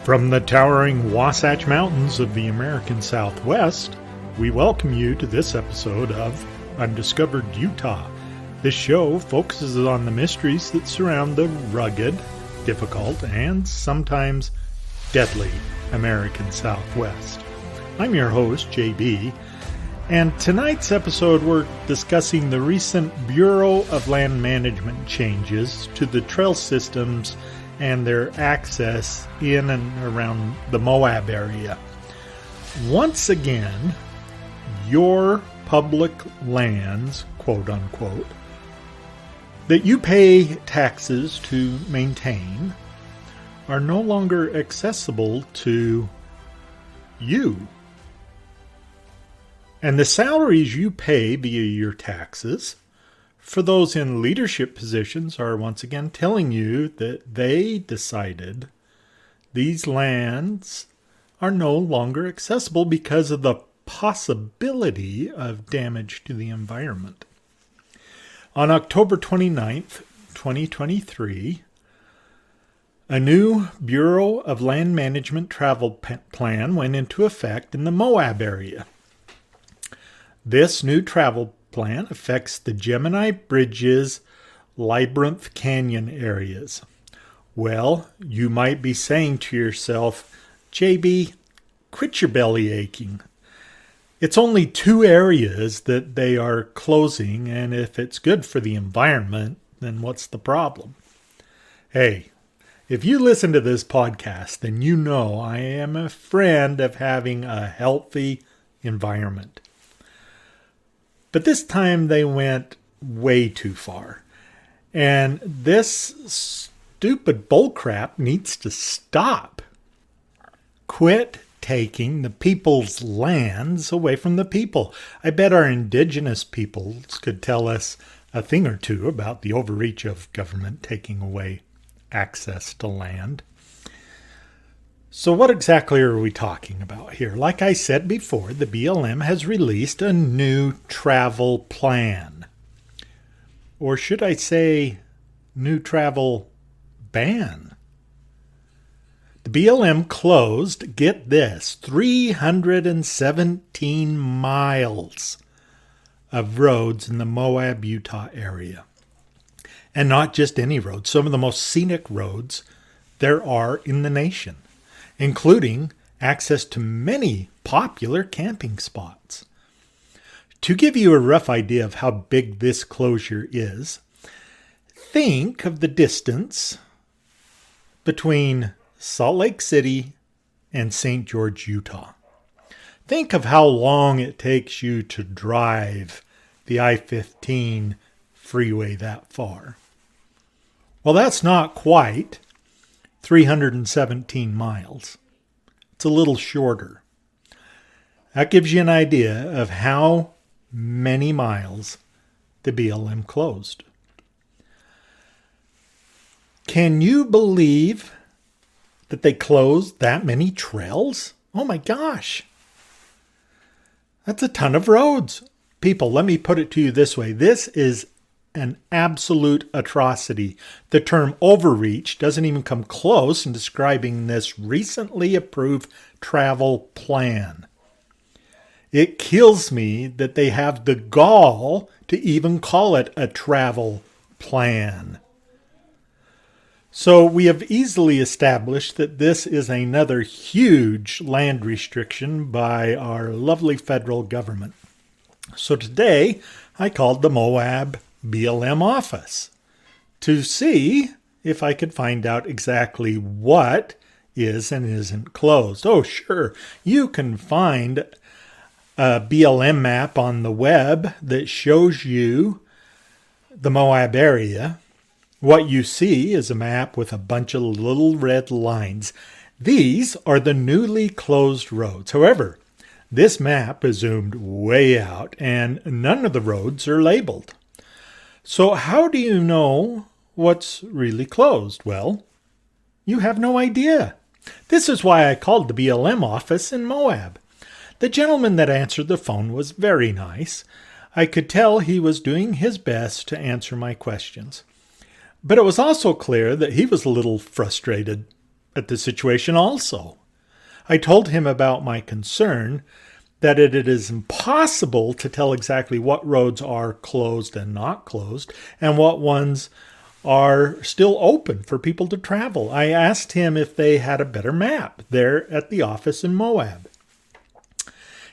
From the towering Wasatch Mountains of the American Southwest, we welcome you to this episode of Undiscovered Utah. This show focuses on the mysteries that surround the rugged, difficult, and sometimes deadly American Southwest. I'm your host, JB, and tonight's episode we're discussing the recent Bureau of Land Management changes to the trail systems and their access in and around the Moab area. Once again, your public lands, quote unquote, that you pay taxes to maintain are no longer accessible to you. And the salaries you pay via your taxes for those in leadership positions are once again telling you that they decided these lands are no longer accessible because of the possibility of damage to the environment. On October 29th, 2023, a new Bureau of Land Management travel plan went into effect in the Moab area. This new travel plan affects the Gemini Bridges, Labyrinth Canyon areas. Well, you might be saying to yourself, JB, quit your belly aching. It's only two areas that they are closing, and if it's good for the environment, then what's the problem? Hey, if you listen to this podcast, then you know I am a friend of having a healthy environment. But this time they went way too far. And this stupid bullcrap needs to stop. Quit taking the people's lands away from the people. I bet our indigenous peoples could tell us a thing or two about the overreach of government taking away access to land. So what exactly are we talking about here? Like I said before, the BLM has released a new travel plan. Or should I say, new travel ban? The BLM closed, get this, 317 miles of roads in the Moab, Utah area. And not just any roads, some of the most scenic roads there are in the nation, including access to many popular camping spots. To give you a rough idea of how big this closure is, think of the distance between Salt Lake City and St. George, Utah. Think of how long it takes you to drive the I-15 freeway that far. Well, that's not quite 317 miles. It's a little shorter. That gives you an idea of how many miles the BLM closed. Can you believe that they closed that many trails? Oh my gosh. That's a ton of roads. People, let me put it to you this way. This is an absolute atrocity. The term overreach doesn't even come close in describing this recently approved travel plan. It kills me that they have the gall to even call it a travel plan. So we have easily established that this is another huge land restriction by our lovely federal government. So today I called the Moab BLM office to see if I could find out exactly what is and isn't closed. Oh, sure, you can find a BLM map on the web that shows you the Moab area. What you see is a map with a bunch of little red lines. These are the newly closed roads. However, this map is zoomed way out and none of the roads are labeled. So how do you know what's really closed? Well, you have no idea. This is why I called the BLM office in Moab. The gentleman that answered the phone was very nice. I could tell he was doing his best to answer my questions. But it was also clear that he was a little frustrated at the situation also. I told him about my concern that it is impossible to tell exactly what roads are closed and not closed, and what ones are still open for people to travel. I asked him if they had a better map there at the office in Moab.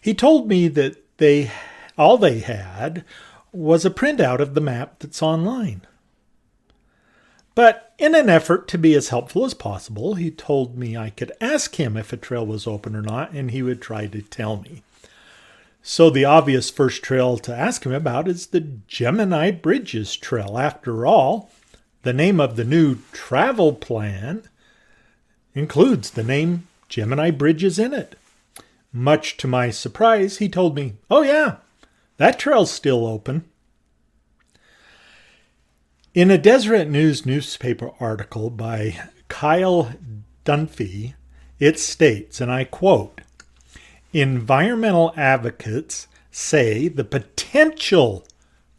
He told me that all they had was a printout of the map that's online. But in an effort to be as helpful as possible, he told me I could ask him if a trail was open or not, and he would try to tell me. So the obvious first trail to ask him about is the Gemini Bridges Trail. After all, the name of the new travel plan includes the name Gemini Bridges in it. Much to my surprise, he told me, "Oh yeah, that trail's still open." In a Deseret News newspaper article by Kyle Dunphy, it states, and I quote, "Environmental advocates say the potential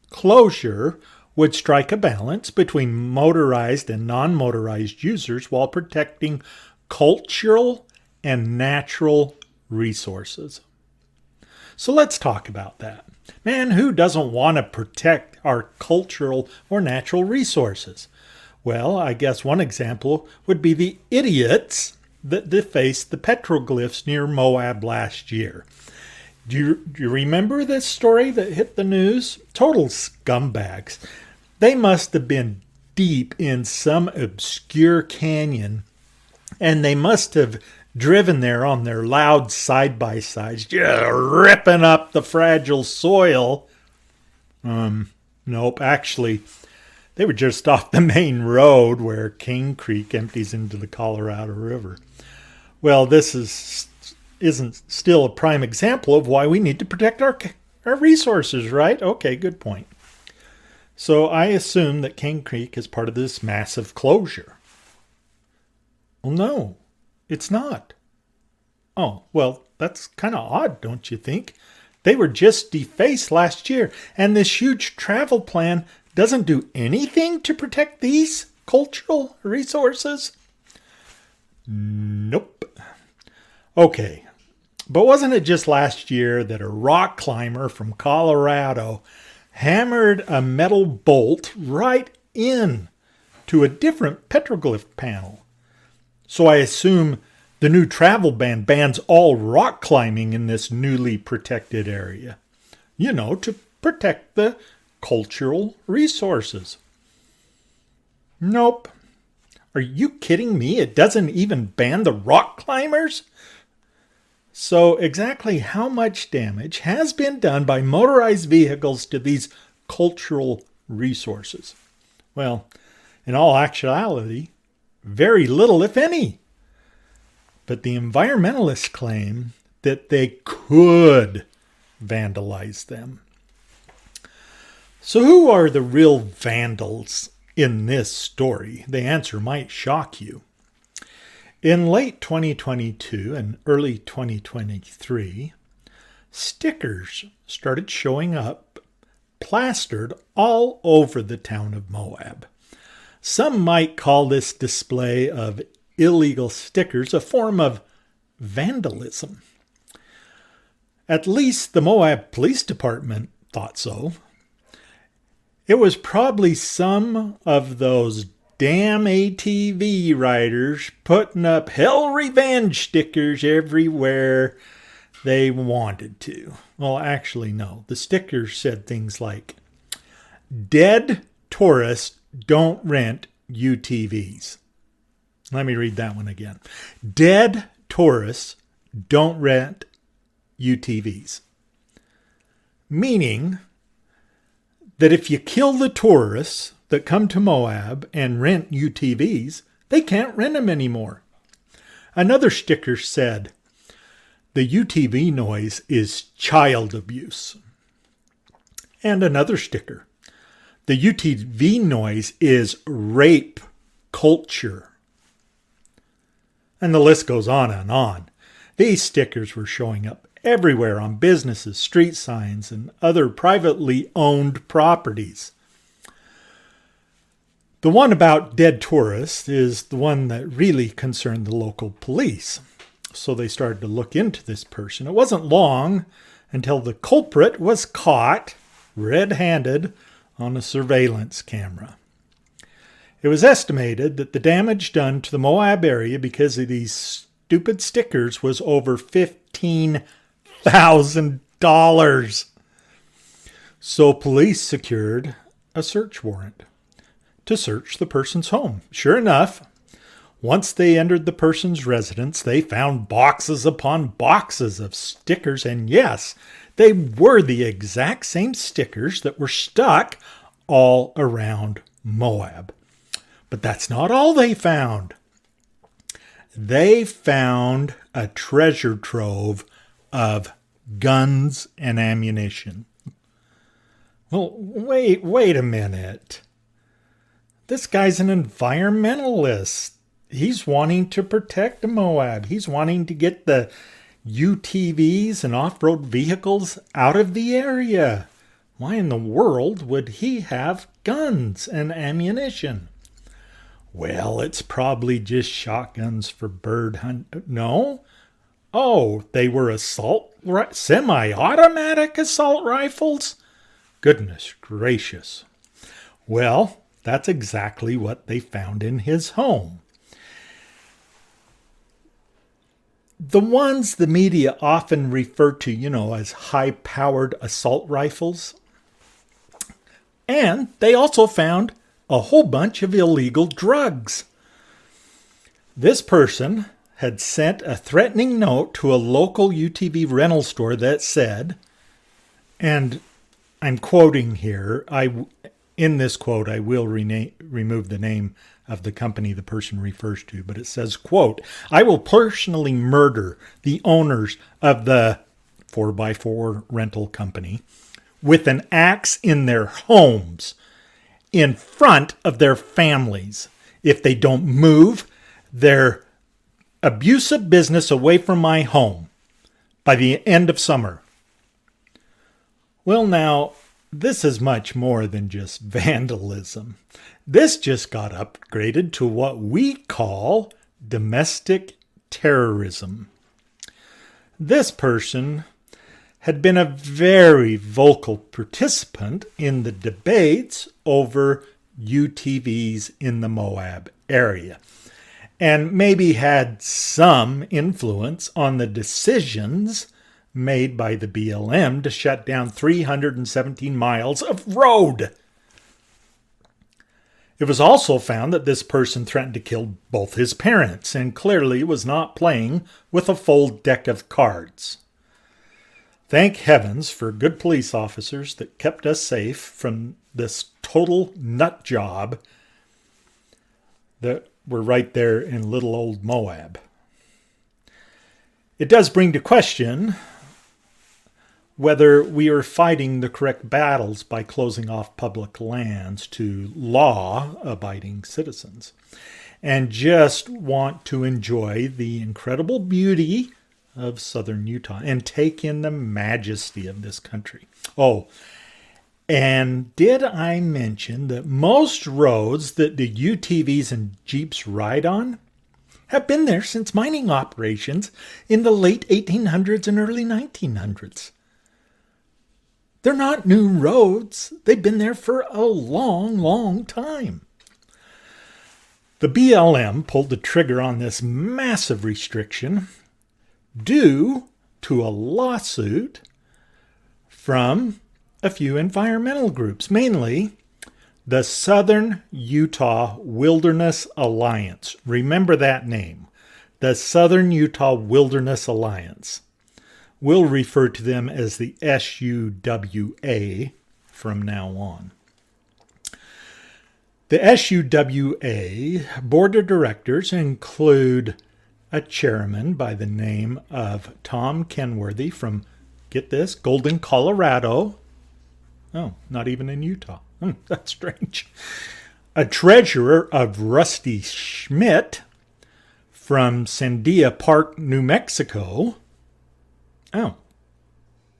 closure would strike a balance between motorized and non-motorized users while protecting cultural and natural resources." So let's talk about that. Man, who doesn't want to protect our cultural or natural resources? Well, I guess one example would be the idiots that defaced the petroglyphs near Moab last year. Do you remember this story that hit the news? Total scumbags. They must have been deep in some obscure canyon, and they must have driven there on their loud side-by-sides, just ripping up the fragile soil. Nope, actually, they were just off the main road where King Creek empties into the Colorado River. Well, this isn't still a prime example of why we need to protect our resources, right? Okay, good point. So I assume that King Creek is part of this massive closure. Well, no, it's not. Oh, well, that's kind of odd, don't you think? They were just defaced last year, and this huge travel plan doesn't do anything to protect these cultural resources? Nope. Okay, but wasn't it just last year that a rock climber from Colorado hammered a metal bolt right in to a different petroglyph panel? So I assume the new travel ban bans all rock climbing in this newly protected area. You know, to protect the cultural resources. Nope. Are you kidding me? It doesn't even ban the rock climbers? So exactly how much damage has been done by motorized vehicles to these cultural resources? Well, in all actuality, very little, if any. But the environmentalists claim that they could vandalize them. So who are the real vandals in this story? The answer might shock you. In late 2022 and early 2023, stickers started showing up plastered all over the town of Moab. Some might call this display of illegal stickers a form of vandalism. At least the Moab Police Department thought so. It was probably some of those damn ATV riders putting up hell revenge stickers everywhere they wanted to. Well, actually, no. The stickers said things like, "Dead tourists don't rent UTVs." Let me read that one again. "Dead tourists don't rent UTVs." Meaning that if you kill the tourists that come to Moab and rent UTVs, they can't rent them anymore. Another sticker said, "The UTV noise is child abuse." And another sticker, "The UTV noise is rape culture." And the list goes on and on. These stickers were showing up everywhere on businesses, street signs, and other privately owned properties. The one about dead tourists is the one that really concerned the local police. So they started to look into this person. It wasn't long until the culprit was caught red-handed on a surveillance camera. It was estimated that the damage done to the Moab area because of these stupid stickers was over $15,000. So police secured a search warrant to search the person's home. Sure enough, once they entered the person's residence, they found boxes upon boxes of stickers. And yes, they were the exact same stickers that were stuck all around Moab. But that's not all they found. They found a treasure trove of guns and ammunition. Well, wait a minute. This guy's an environmentalist. He's wanting to protect Moab. He's wanting to get the UTVs and off-road vehicles out of the area. Why in the world would he have guns and ammunition? Well, it's probably just shotguns for bird hunt. No? Oh, they were semi-automatic assault rifles? Goodness gracious. Well, that's exactly what they found in his home. The ones the media often refer to, as high-powered assault rifles. And they also found a whole bunch of illegal drugs. This person had sent a threatening note to a local UTV rental store that said, and I'm quoting here, in this quote I will remove the name of the company the person refers to, but it says, quote, "I will personally murder the owners of the 4x4 rental company with an axe in their homes in front of their families if they don't move their abusive business away from my home by the end of summer." Well, now, this is much more than just vandalism. This just got upgraded to what we call domestic terrorism. This person had been a very vocal participant in the debates over UTVs in the Moab area, and maybe had some influence on the decisions made by the BLM to shut down 317 miles of road. It was also found that this person threatened to kill both his parents and clearly was not playing with a full deck of cards. Thank heavens for good police officers that kept us safe from this total nut job that were right there in little old Moab. It does bring to question whether we are fighting the correct battles by closing off public lands to law-abiding citizens and just want to enjoy the incredible beauty of southern Utah and take in the majesty of this country. Oh, and did I mention that most roads that the UTVs and Jeeps ride on have been there since mining operations in the late 1800s and early 1900s? They're not new roads. They've been there for a long, long time. The BLM pulled the trigger on this massive restriction due to a lawsuit from a few environmental groups, mainly the Southern Utah Wilderness Alliance. Remember that name, the Southern Utah Wilderness Alliance. We'll refer to them as the SUWA from now on. The SUWA board of directors include a chairman by the name of Tom Kenworthy from, get this, Golden, Colorado. Oh, not even in Utah. That's strange. A treasurer of Rusty Schmidt from Sandia Park, New Mexico. Oh,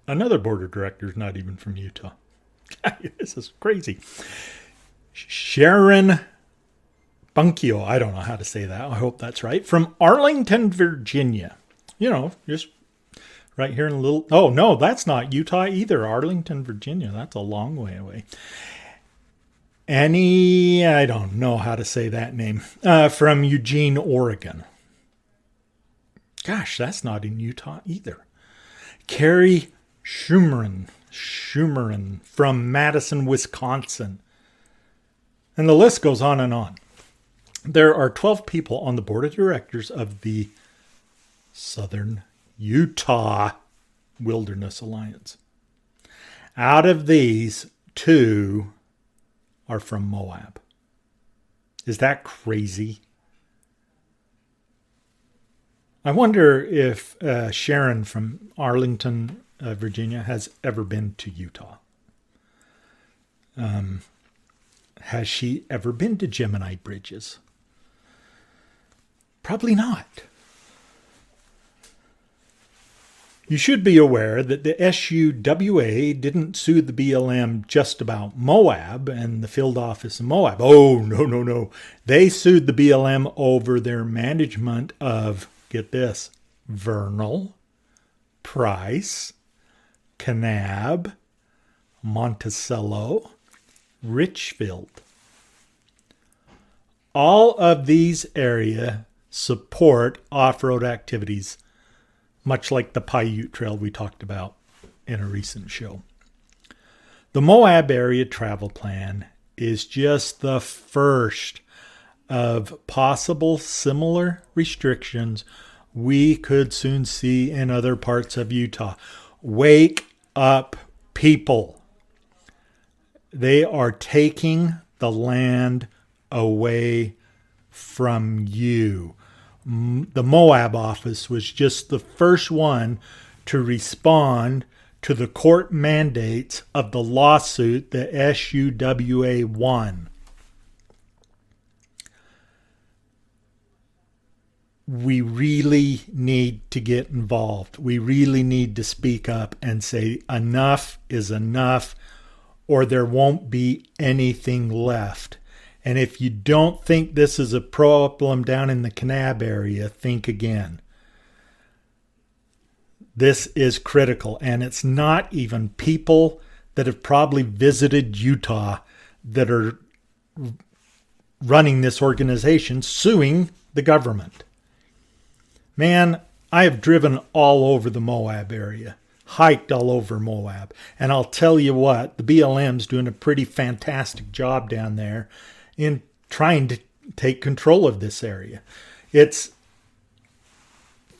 another board of directors not even from Utah. This is crazy. Sharon Bunkyo, I don't know how to say that. I hope that's right. From Arlington, Virginia. Just right here in a little... Oh, no, that's not Utah either. Arlington, Virginia. That's a long way away. Annie, I don't know how to say that name. From Eugene, Oregon. Gosh, that's not in Utah either. Carrie Schumerin from Madison, Wisconsin. And the list goes on and on. There are 12 people on the board of directors of the Southern Utah Wilderness Alliance. Out of these, 2 are from Moab. Is that crazy? I wonder if Sharon from Arlington, Virginia, has ever been to Utah. Has she ever been to Gemini Bridges? Probably not. You should be aware that the SUWA didn't sue the BLM just about Moab and the field office in Moab. Oh, no. They sued the BLM over their management of, get this, Vernal, Price, Kanab, Monticello, Richfield. All of these areas support off-road activities, much like the Paiute Trail we talked about in a recent show. The Moab area travel plan is just the first of possible similar restrictions we could soon see in other parts of Utah. Wake up, people. They are taking the land away from you. The Moab office was just the first one to respond to the court mandates of the lawsuit the SUWA won. We really need to get involved. We really need to speak up and say enough is enough, or there won't be anything left. And if you don't think this is a problem down in the Kanab area, think again. This is critical, and it's not even people that have probably visited Utah that are running this organization suing the government. Man, I have driven all over the Moab area, hiked all over Moab, and I'll tell you what, the BLM's doing a pretty fantastic job down there in trying to take control of this area. It's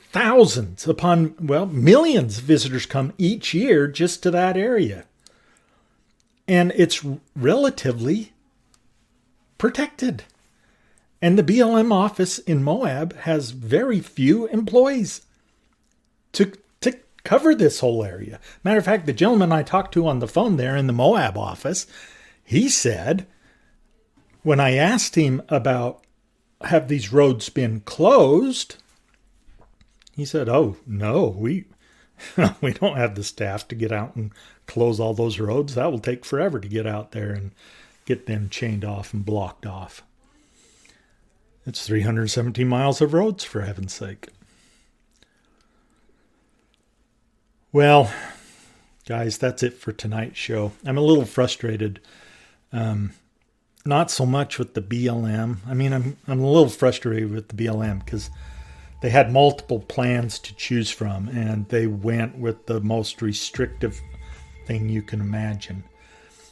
thousands upon, millions of visitors come each year just to that area. And it's relatively protected. And the BLM office in Moab has very few employees to cover this whole area. Matter of fact, the gentleman I talked to on the phone there in the Moab office, he said, when I asked him about have these roads been closed, he said, oh, no, we don't have the staff to get out and close all those roads. That will take forever to get out there and get them chained off and blocked off. It's 317 miles of roads, for heaven's sake. Well, guys, that's it for tonight's show. I'm a little frustrated. Not so much with the BLM. I mean, I'm a little frustrated with the BLM because they had multiple plans to choose from, and they went with the most restrictive thing you can imagine.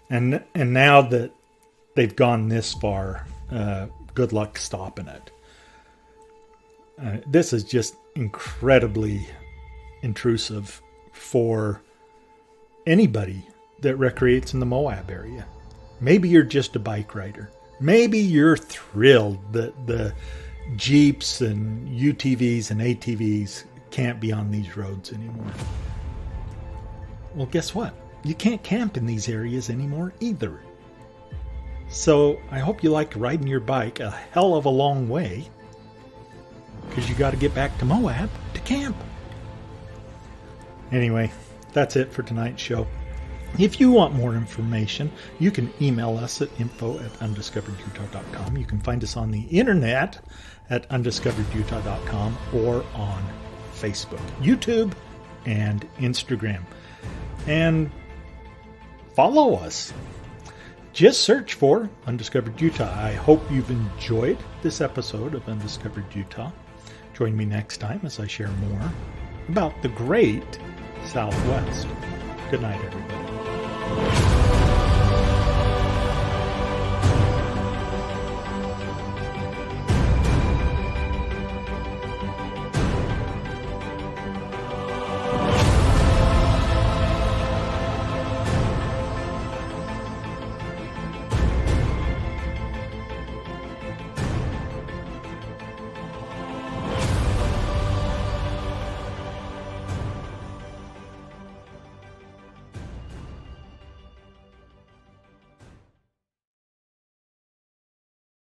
And now that they've gone this far, good luck stopping it. This is just incredibly intrusive for anybody that recreates in the Moab area. Maybe you're just a bike rider. Maybe you're thrilled that the Jeeps and UTVs and ATVs can't be on these roads anymore. Well, guess what? You can't camp in these areas anymore either. So I hope you like riding your bike a hell of a long way, because you got to get back to Moab to camp. Anyway, that's it for tonight's show. If you want more information, you can email us at info@undiscoveredutah.com. You can find us on the internet at undiscoveredutah.com or on Facebook, YouTube, and Instagram. And follow us. Just search for Undiscovered Utah. I hope you've enjoyed this episode of Undiscovered Utah. Join me next time as I share more about the great Southwest. Good night, everybody.